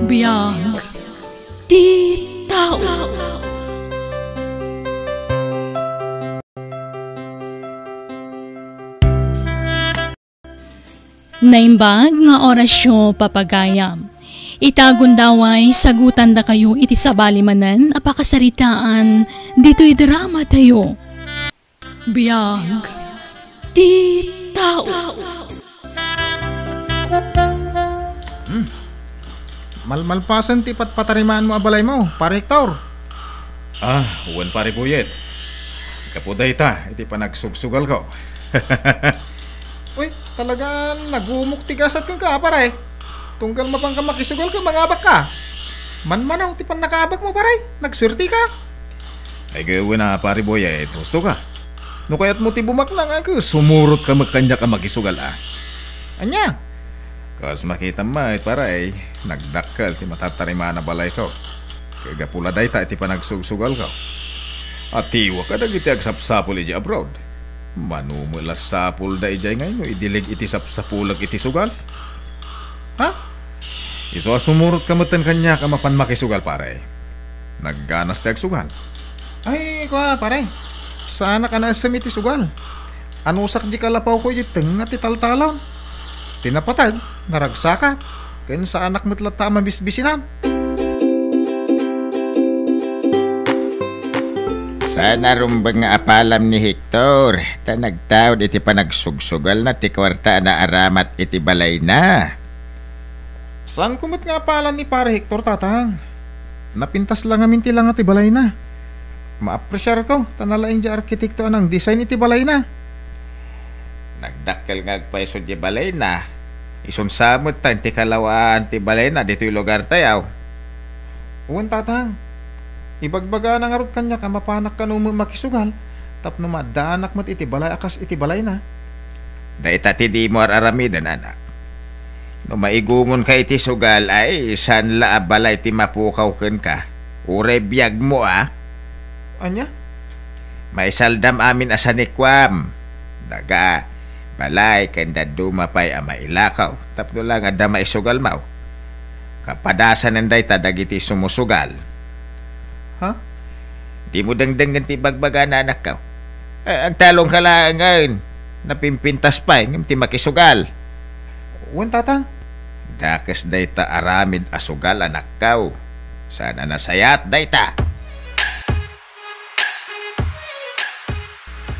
Biyag ti tao. Naimbag nga orasyo papagayam. Itagundaway sagutan da kayo iti sabalimanan apakasaritaan dito'y drama tayo. Biyag ti tao. Malmalpasan ti patarimaan mo abalay mo, pare Hector. Uwan pare Buyet. Kapuday ta, iti panagsugsugal ko. Uy, talaga nagumok tigasat kang ka, pare. Tunggal mapang ka makisugal ka, mangabak ka. Manmanaw, ti pan nakaabak mo, pare. Nagsurti ka. Ay gawin na pare Buyet, gusto ka. No kaya't mo ti bumaklang ako, sumurot ka magkanya ka magisugal Anya? Kas makita mo, paray, nagdakkel ti matatarimaan na balay ko. Kaya gapula day ta iti panagsugsugal ko. At tiwa ka nag iti agsapsapul iti abroad. Manumulas sapul da ijay ngayon, idilig iti sapsapulag iti sugal. Ha? Iso sumurot ka matan kanya ka mapan makisugal paray. Nagganas ti agsugal. Ay, kwa, pare. Sana ka na asam iti sugal. Anusak di kalapaw ko iti teng at italtalon. Tinapatag, naragsakat. Kaya sa anak mo't lata mabisbisinan. Sana rumbang nga apalam ni Hector. Tanagtawd iti panagsugsugal na ti kwarta na aramat iti balay na. Saan kumot nga apalan ni pare Hector, tatang? Napintas lang amin ti lang iti balay na. Ma-appresyar ko, tanalaing di arkitekto anang design iti balay na. Nagdakkel nga agpaiso di balay na. Isunsamot ta ti kalawaan ti balay na dito'y lugar tayaw. Uwan, tatang. Ibagbaga na nga rod kanya ka mapanak ka no makisugal. Tapno madaanak mo't iti balay akas iti balay na. Daita ti di mo aramidan, anak. No maigumon ka iti sugal ay san la balay ti mapukaw ken ka. Ure biyag mo Anya? May saldam amin asanikwam. Daga, balay kanda dumapay mailakaw. Tapno lang ada maisugal mau. Kapadasan nanday ta dagiti sumusugal. Ha? Di mo dangdangan ti bagbaga na anak ka. Agtalong ka lang ngayon. Napimpintas pa ti makisugal. Uwan, tatang. Dakas day ta aramid asugal anak ka. Sana nasayat day ta.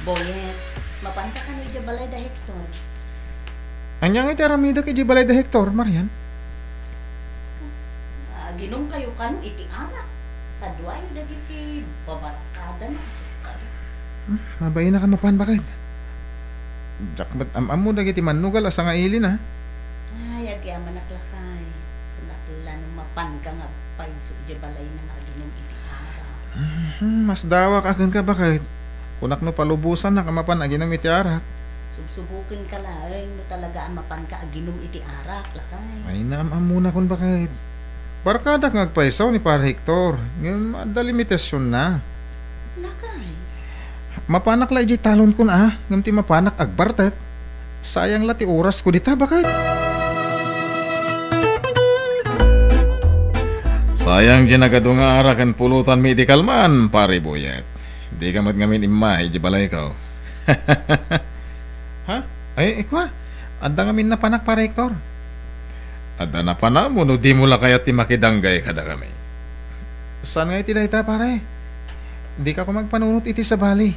Boyet, mapanta ka no balay da Hector. Anya nga iti aramida kay di balay da Hector, Marian? Ginom kayo kanu iti anak. Kadway na dagiti babarkada na sukal. Mabay na ka mapan bakit? Jakbat am-am mo dagiti manugal asa nga ilin Ay, agyaman naklakay. Nakla nung mapan ka nga paiso di balay na naginom iti araw. Mas dawak akin ka bakit? Kunak no palubusan na kamapan aginom iti arak. Subsubukin ka lang, no talaga ang mapan ka aginom iti arak, lakay. Ay naam muna kun bakit? Barkada nga agpaisaw ni Pare Hector. Ngayon madalimitasyon na. Lakay. Mapanak la iji talon kun ngam ti mapanak agbartek. Sayang la ti oras ko dita bakit? Sayang dyan nagadunga arakan pulutan mi di kalman, pare Buyet. Di ka ngamin imay, di balay ko. Ha? Ay, ikwa. Adda ngamin na panak, Pare Hector. Adda na pa na mo, no di mo la kaya ti makidanggay kada kami. Saan nga iti dayta, pare? Di ka ko magpanunot iti sa bali.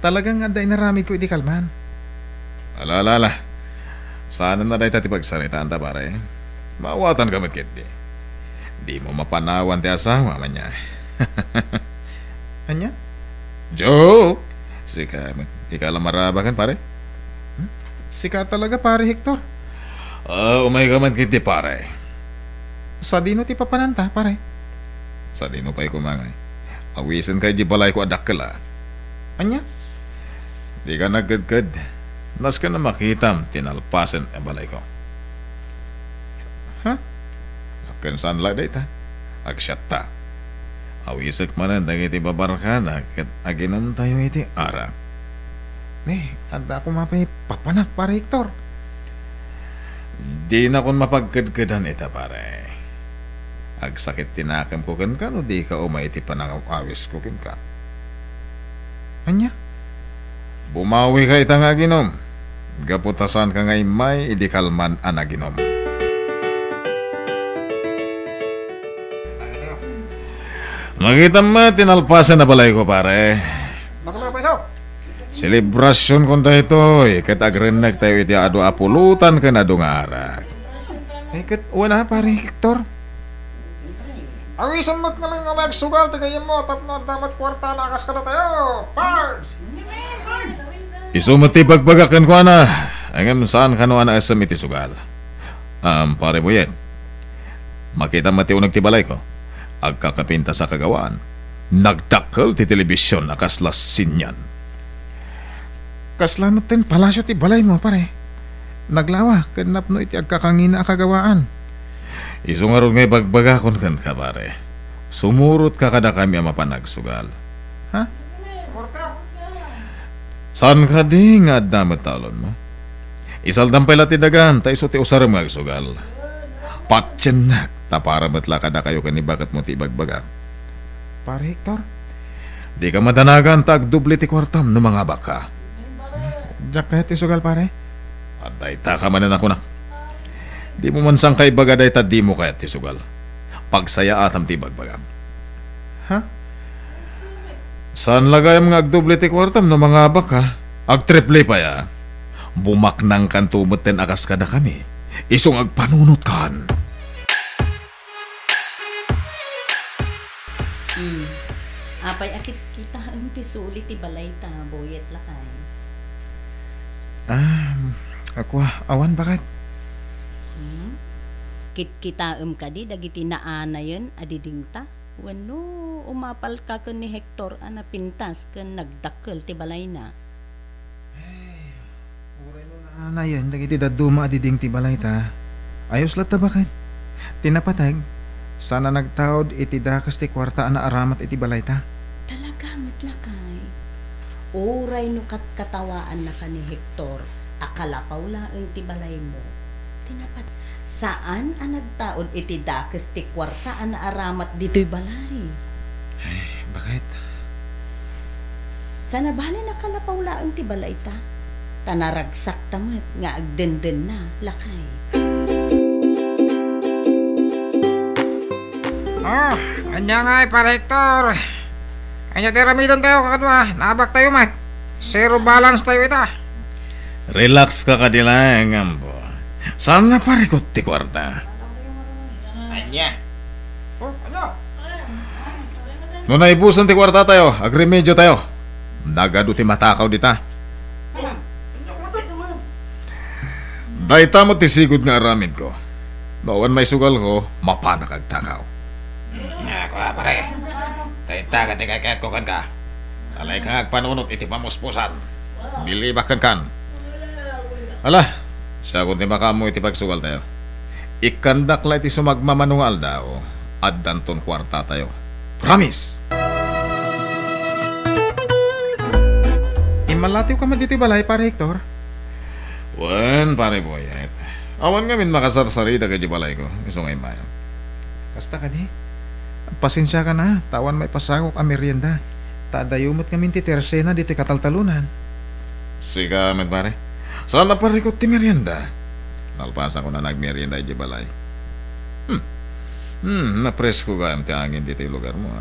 Talagang adda inaramid ko iti kalman. Alala. Sana na dahi ti pagsaritaan ta, pare. Mawatan kamit kit di. Di mo mapanawan ti asawa man niya. Anya? Joke! Sika, ikaw lang marabakan, pare? Sika talaga, Pare Hector. Umay ka man kiti, pare. Sa dino ti papananta, pare? Sa dino pa'y kumangay. Awisan kay di balay ko adakkel Anya? Di ka nagkadkad. Nas ka na makitam, tinalpasan ang balay ko. Ha? Sakin saan lang dahita. Agsyat ta. Awisak manan dagiti babarkada ket aginom tayo iti ara. Adda ako mapay papanak, Pare Hector. Di na kon mapagkadkadan ita, pare. Agsakit tinakam ko ken ka no di ka umay iti panangawis ko ken ka. Anya? Bumawi ka itang aginom. Gaputasan ka ngay may idikalman anaginom. Makita mo, tinalpasan na balay ko pare. Nakalala pa iso. Selebrasyon ko na ito, kat agrenag tayo iti adu apulutan ka na dungarak. Kat wala pare Hector. Awisan mo't naman nga magsugal, tagayin mo, tapno damat kwarta na akas ka na tayo. Pards! Isumati pagbagakan ko na, angam saan ka no ana asam iti sugal. Pare Boyet, makita mati unag ti balay ko. Agkakapinta sa kagawaan, nagdakkel ti telebisyon akaslas sinyan. Kaslanot din palasyo ti balay mo pare. Naglawa, kanap no iti agkakangina kagawaan. Isungaron ngay bagbagakon kan ka pare. Sumurot ka kada kami ang mapanagsugal. Ha? Saan ka di nga damat talon mo? Isaldam pala ti dagan, ta iso ti usarang magsugal. Patyanak, ta para matla kada kayo kanibakat mo ti bagbagak. Pare Hector, Di ka madanagan tag dubli ti kwartam no mga baka. diyak kaya ti sugal pare. At dayta ka manan ako na. Di mo man sang kay baga dayta di mo kaya ti sugal. Pagsaya atam ti bagbagam. Ha? Saan lagay mga agdubli ti kwartam no mga baka? Agtriple pa ya. Bumaknang kan tumot ten akas kada kami. Isong agpanunot kan. Apay akit kita ang tisuli ti balay ta, Boyet lakay. Ako awan bakit? Kit kita kadi dagiti naana yun adiding ta. Wano umapal ka kun ni Hector ana pintas kun nagdakkel ti balay na. Na yan, dagiti daduma adiding ti balay ta. Ayos lat ta bakit? Tinapatag, sana nagtaod iti dakas ti kwarta na aramat iti balay ta. Talaga matlakay. Oray no katawaan na ka ni Hector, akalapaw laeng ti balay mo. Tinapat, saan ang nagtaod iti dakas ti kwarta na aramat dito'y balay? Bakit? Sana bali nakalapaw laeng ti balay ta. Tanaragsak tamat nga agdenden na lakay. Anya nga pare Hector. Anya ti ramidan tayo kakadwa, nabak tayo mat. Zero balance tayo ita. Relax ka kadilang ambo. Saan na parikot ti kwarta? Anya? Ano? Nung naibusan ti kwarta tayo, agremedyo tayo. Nagado ti matakaw dita. Dayta mo ti sigod nga aramid ko. Noon may sugal ko, mapanak agtakaw. Ako pare. Tayta ka tikakayat ko kan ka. Alay kang agpanunot iti pamuspusan. Bilibakan kan. Ala, siya kung ti makamo iti pagsugal tayo. Ikandak la iti sumagmamanungal daw. Addanton kwarta tayo. Promise! Imalatiw ka man dito balay pare Hector. Wan, pare Boyet. Awan nga min makasarsarida ka di balay ko. Gusto ngay mayan. Kasta ka di. Pasensya ka na, tawan may pasangok a merienda. Tadayumot ngamin ti tersena di ti kataltalunan. Siga, med pare. Saan na parikot ti merienda? Nalpasan ko na nagmerienda di balay. Napresko ka ti angin dito yung lugar mo.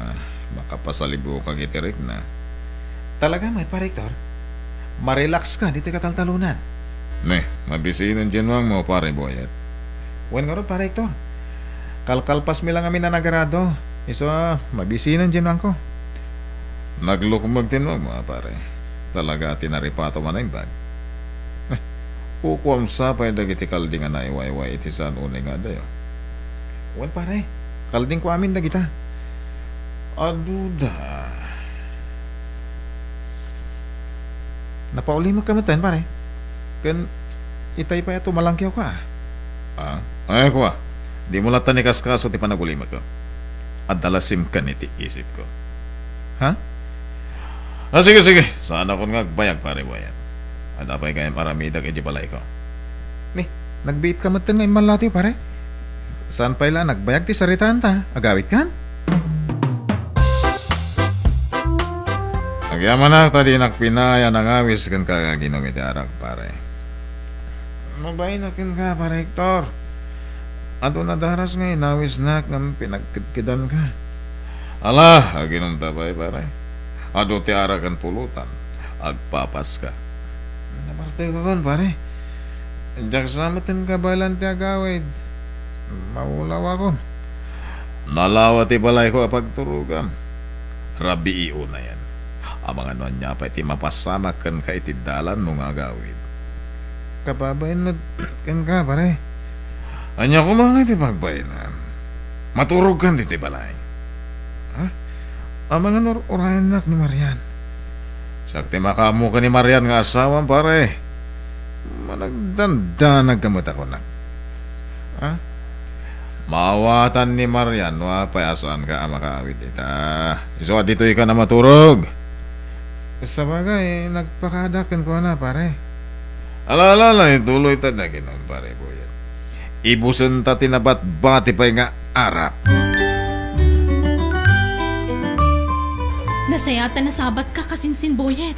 Makapasalibo ka gitirik na. Talaga may pare Hector. Marelax ka di ti kataltalunan. Ne, mabisinan dyan mo pare Boyet. Wan nga ron pare Hector. Kalkalpas mi lang kami na nagarado. Iso mabisinan dyan ko. Naglukmag tinwag mo pare. Talaga tinaripato man ang bag. Kukuam sa pa'y dagiti kalding nga naiwayway iti saan unay nga dayo. Wan pare, kalding ko amin dagita. Aduda. Napaulimag kamatan pare. Kan itay pa ito malangkyaw ka. Ay ko di mo latan ni kaskaso ti panagulimag ko. At dalasim ka ni ti isip ko. Ha? Sige. Sana ko nga agbayag pare Boyet. At apay kayang paramida kay di balay ko. Ni, nagbiit ka matan nga imalatiw pare. Saan pala nagbayag ti saritaan ta? Agawit kan? Agyaman na tadi nakpinaya nangawis kan kagaginom iti arak pare. Mabay na kin ka pare Hector. Ato na daras nga inawis na ng pinagkidkidan ka. Ala, aginom tabay pare. Ado ti arakan pulutan. Agpapas ka. Naparte ko kon pare. Diyak samatin ka balan ti agawid. Maulaw ako. Nalawa ti balay ko apagturugan. Rabi iyo na yan. Amang ano niya pa iti mapasama kan ka iti dalan nung agawid. Kababain mo kan ka pare. Anya ko mga iti pagbainan. Maturog kan iti balay. Ha? Amang ano orayan nak ni Marian. Sakti makamu ka ni Marian nga asawan pare. Managdandanag kamot ako na. Ha? Mawatan ni Marian payasaan ka makawid ita. Iso dito ka na maturog. Sa bagay, nagpakadakan ko na pare. Alala, ituloy ta na ginom pare boyet. Ibusen ta tinabat bati pa'y nga ara. Nasayatan na sabat ka kasinsin boyet.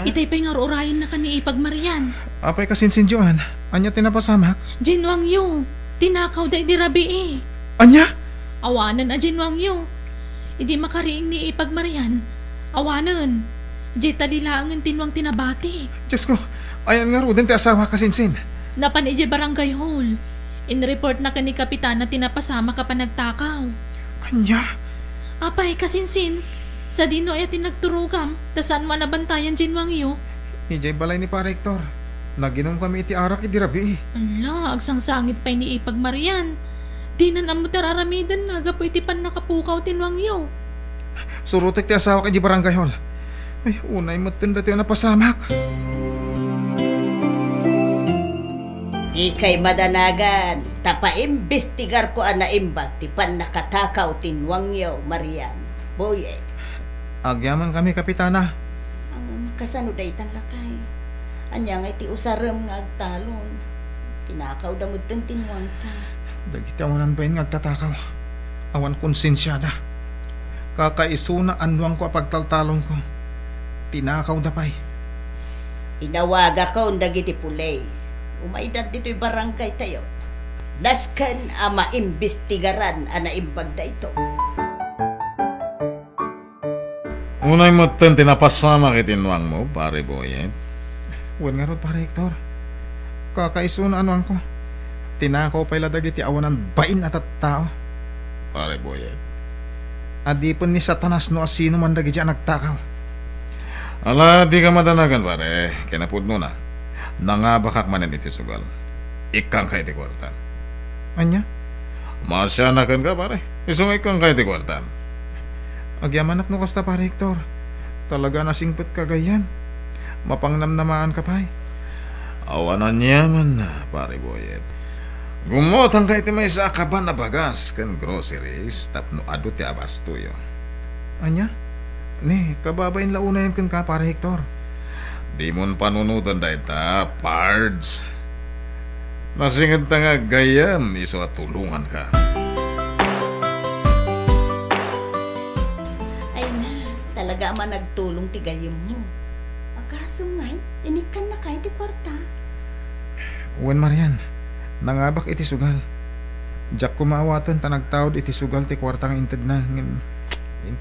Itay pa'y nga orayin na kani ipagmarian. Apay kasinsindyuan, anya tinapasamak? Jinwang yu, tinakaw day di rabi eh. Anya? Awanan a jinwang yu. Idi makariing ni ipagmarian. Awanan. Di talilaangan tinwang tinabati. Diyos ko, ayan nga ro din ti asawa kasinsin. Napan iji barangay hall. In-report na kani kapitan na tinapasama ka pa nagtakaw. Anya? Apay kasinsin. Sa dino ay tinagturugam. Tasan mo nabantayan jinwang yu. Ijay balay ni Pare Hector. Naginom kami iti arak iti rabi. Ala, agsang sangit pa'y ni ipagmarian. Di na namo tararamidan na gapo iti pan nakapukaw tinwang yu. Surutek ti asawa kay di barangay hall. Ay, unay matanda tayo napasamak. Ikay madanagan, tapaimbestigar ko ang naimbag, ti pan nakatakaw tinwangyaw, Marian. Boye. Agyaman kami, Kapitana. Ang kasano day tan lakay. Anya nga iti usarem nga agtalon. Tinakaw damod tang tinwang ta. Dagiti awanan ba yun nga agtatakaw? Awan konsensyada. Kakaisuna anwang ko apagtaltalon ko. Tinakaw dapay. Inawaga ko ang dagiti pulis. Umaydad dito'y barangay tayo. Naskan ama imbestigaran ang naimbag da ito. Unay mo tinapasama kitinwang mo, pare boyet. Huwag nga ron, Pare Hector. Kakaisuna anwang ko. Tinakaw pa'y ladagiti awanan bain at tao. Pare boyet. Adipon ni Satanas no asino man dagiti nagtakaw. Ala, di ka madanagan pare. Kinapud mo na. Nangabakak manan iti sugal. Ikang kay ti kwartan. Anya? Masyanakan ka pare. Isong ikang kay ti kwartan. Agyamanat no kasta, Pare Hector. Talaga nasingpet kagayan. Mapangnamnamaan ka pa'y. Awanan yaman na, pare boyet. Gumotang kay ti may sa akaban na bagas kan groceries tapno adu ti abastuyo. Anya? Ni, kababain launa yan kan ka, Pare Hector. Di mon panunutan dahi ta, pards. Nasingad ta nga gayam, iso at tulungan ka. Ay na, talaga ama nagtulong ti gayem mo. Agaso ngay, inikan na kay ti kwarta. Uwan Marian, nangabak iti sugal. Diyak kumawatan ta nagtawad iti sugal ti kwartang inted na.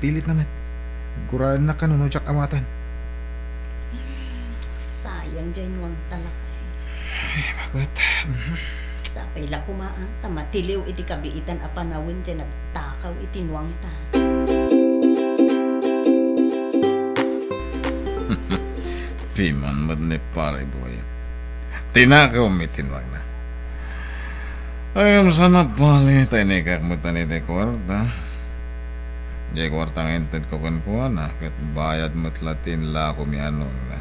Pilit naman. Guraan na kanuno diyak amatan. Sayang dyan wang talakay. Ay, bakit? Sa pila kumaan, tamatiliw iti kabiitan apanawin dyan nagtakaw iti nuwang ta. Di man ni pare boy. Tinakaw mitinwag na. Ayam sana bali tayo ni kakmutan iti kwarta. Di kwarta nga inted ko kan na kat bayad mo't latin la ko mi anong na.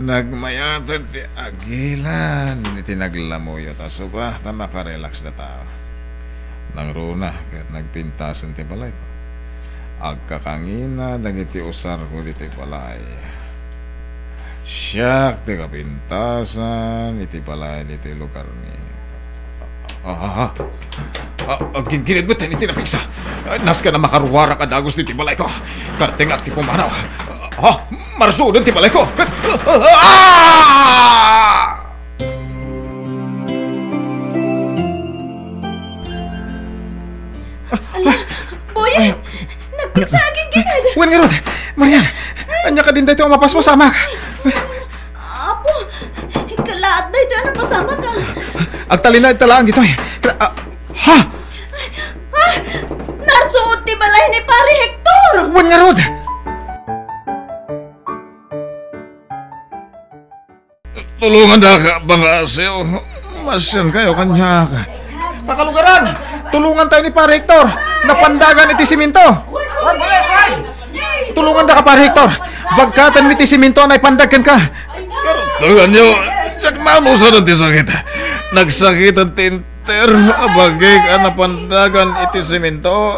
Nagmayatad ti agilan iti naglamuyo taso ba ta makarelax na tao. Nang runa kat nagpintasan ti balay ko. Agkakangina dagiti usar ko diti balay. Siyak ti kapintasan iti balay diti lugar ni. Ginginid mo tayo ni tinapiksa. Nas ka na makaruwara ka dagos ni tibalay ko. Karteng akti pumanaw. Marasudan tibalay ko. Boyet! Nagpigsaging ginad! Wan nga ron! Marian! Anya ka din dito ang mapas mo sama ka. Apo! Kalaat na ito, napasama ka. Agtalina talaan gito eh. Ha? Narsuot ti balay ni Pare Hector! Wan nga ron! Tulungan na ka, banga siyo. Masyan kayo kanya ka. Kakalugaran! Tulungan tayo ni Pare Hector! Napandagan iti siminto! Tulungan da ka, Pare Hector! Bagkatan mi ti siminto na ipandagkan ka! Kartungan nyo, tsak mamusa ng tisakit. Nagsakit ang tinter, abagay ka napandagan iti semento.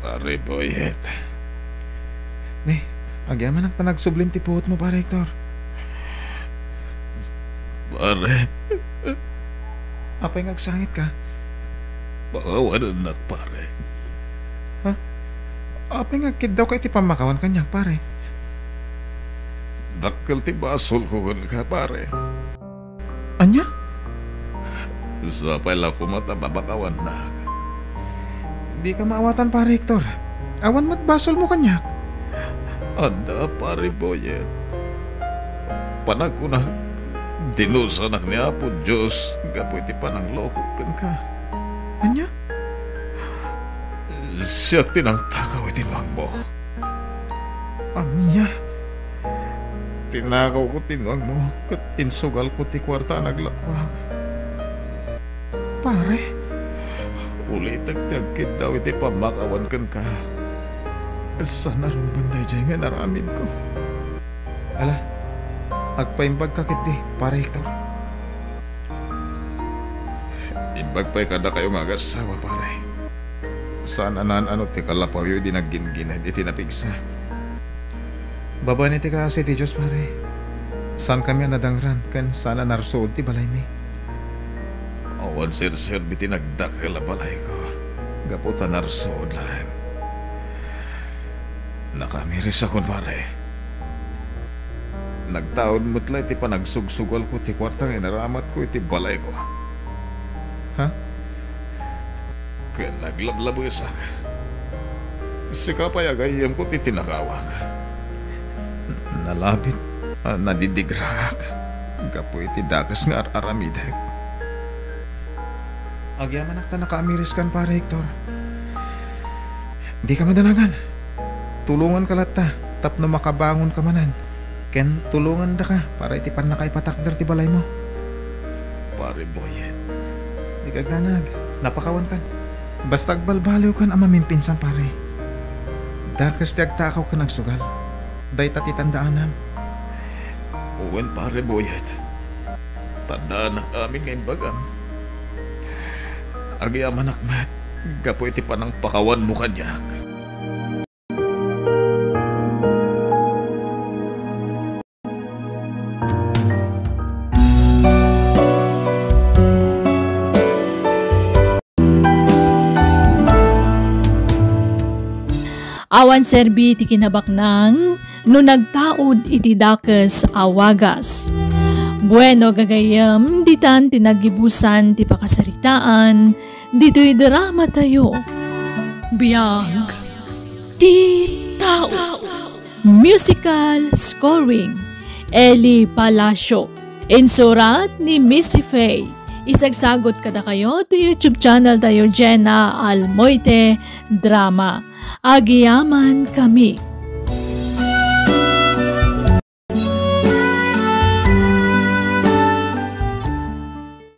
Pare Boyet. Ne, agyaman ang tanagsublim ti puhot mo, Pare Hector. Pare, Apay ngagsangit ka? pakawanan na pare. Apay ngagkid daw ka iti pamakawan kanyak, pare. Dakkel ti basol ko ka pare. Anya? Sapay lang kumata babakawan na. Di ka maawatan, Pare Hector. Awan mat basol mo kanyak. Ada pare Boyet. Panag ko na dinusanak ni Apo Diyos. Gapo iti panang loko ka. Anya? Siya tinang takaw itinwang mo. Anya? Tinakaw ko tinwang mo. Kat insugal ko ti kwarta naglakwag. Pare? Uli tagtagkid daw iti pamakawan kan ka. Sana rin banday dyan nga naramin ko. Ala, agpaimbag kakit di, Pare Hector. Imbagpay kada kayo nga agasawa pare. Sana nan ano ti kalapaw yu di nagginginad iti napigsa. Baba ni ti ka si ti Diyos, pare. San kami nadangran, kan sana narsuod ti balay mi. Awan sir biti nagdakil balay ko. Gaputan narsuod lang. Nakamiris akon pare. Nagtaon mo't ti panagsugsugal ko ti kwartang inaramat ko iti balay ko. Ha? Kaya naglablabusak. Sikapay agayam ko ti tinakawak. Nalabit, nadidigrak. Gapo iti dakas nga aramidak. Agyaman ak ta nakaamiris kan, Pare Hector. Di ka madanagan. Tulungan ka latta, tapno makabangon ka manan. Ken tulungan da ka para iti pan nakaipatakder ti balay mo. Pare Boyet. Di ka agdanag, napakawan kan. Basta agbalbaliw kan ang mamimpinsan, pare. Dakas ti agtakaw ka nagsugal. Day tatitandaanan. Uwan pare Boyet. Tandaan na amin ngayong bagam. Agyaman akmat, gapo iti panang pakawan mo kanyak. Awan serbi ti kinabaknang no nagtaod iti dakes awagas. Bueno gagayam ditan tinagibusan ti pakasaritaan dito'y drama tayo. Biyag ti tao. Musical scoring Eli Palacio. Insurat ni Missy Faye. Isagsagot kada kayo to YouTube channel tayo Jenna Almoite Drama. Agiyaman kami.